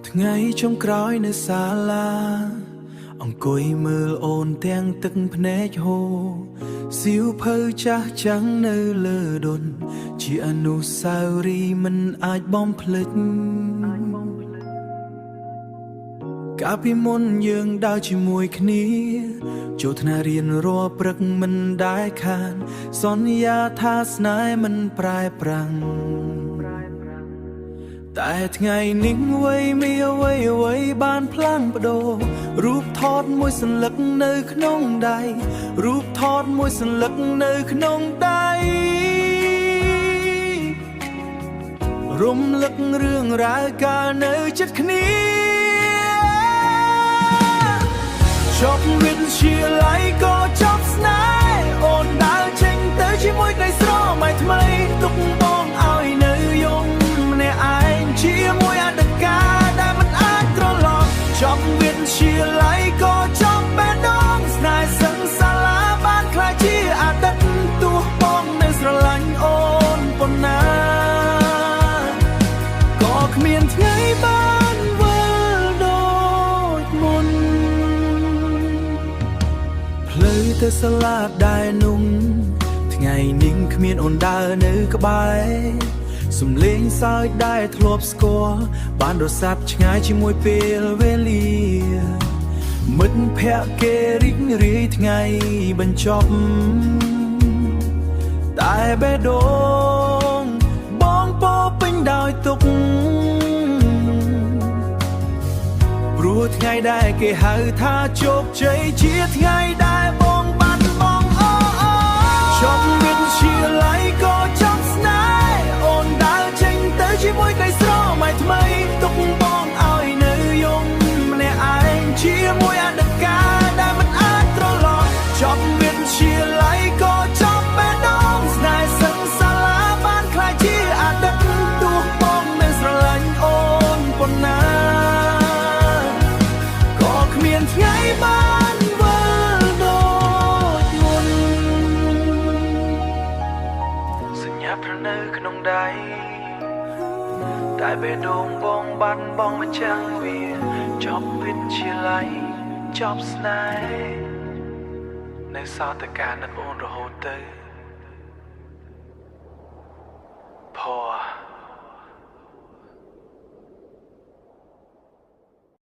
ថ្ងៃចុងក្រោយនៅសាលាអង្គុយមើលអូនទាំងទឹកភ្នែកហូរសៀវភៅចាស់ចាំងនៅលើដុនជាអនុស្សាវរីយ៍មិនអាចបំភ្លេចកាលពីមុនយើងដើរជាមួយគ្នាចូលថ្នាក់រៀនរាល់ព្រឹកមិនដែលខានសន្យាថាស្នេហ៍មិនប្រែប្រាំងតែថ្ងៃនេះអ្វីបានផ្លាស់ប្ដូររូបថតមួយសន្លឹកនៅក្នុងដៃរូបថតមួយសន្លឹកនៅក្នុងដៃរំលឹករឿងរ៉ាវកាលនៅជិតគ្នាចប់វិទ្យាល័យក៏ចប់ស្នេហ៍អូនដើរចេញទៅជាមួយក្តីស្រមៃថ្មីទុកបងឲ្យនៅយំម្នាក់ឯងជាមួយអតីតកាលដែលមិនអាចត្រឡប់ចប់វិទ្យាល័យក៏ចប់បេះដូងស្នេហ៍សឹងសាលាបានក្លាយជាអតីតទោះបងនៅស្រឡាញ់អូនប៉ុណ្ណាក៏គ្មានថ្ងៃបានវិលដូចមុនផ្លូវទៅសាលាដែលนุ่มថ្ងៃនេះគ្មានអូនដើរនៅក្បែរសំលេងសើចដែលធ្លាប់ស្គាល់បានរសាត់ឆ្ងាយជាមួយពេលវេលាមិត្តភក្តិគេរីករាយថ្ងៃបញ្ចប់តែបេះដូងបងពោពេញដោយទុក្ខព្រោះថ្ងៃដែលគេហៅថាជោគជ័យជាថ្ងៃដែលបងបាត់បង់ចប់វិទ្យាល័យក៏ចប់ស្នេហ៍អូនដើរចេញទៅជាមួយក្តីស្រមៃថ្មីទុកបងឲ្យនៅយំម្នាក់ឯងជាមួយអតីតកាលដែលមិនអាចត្រឡប់ចប់វិទ្យាល័យក៏ចប់បេះដូងស្នេហ៍សឹងសាលាបានក្លាយជាអតីតទោះបងមិនស្រឡាញ់អូនប៉ុណ្ណាក៏គ្មានថ្ងៃបានវិលដូចមុនសញ្ញាប្រនៅក្នុងដៃតែបេះដូងបងបាត់បងមិនចាំងវាចប់វិទ្យាល័យចប់ស្នេហ៍នៅសតកានឹកអូនរហូតទៅផ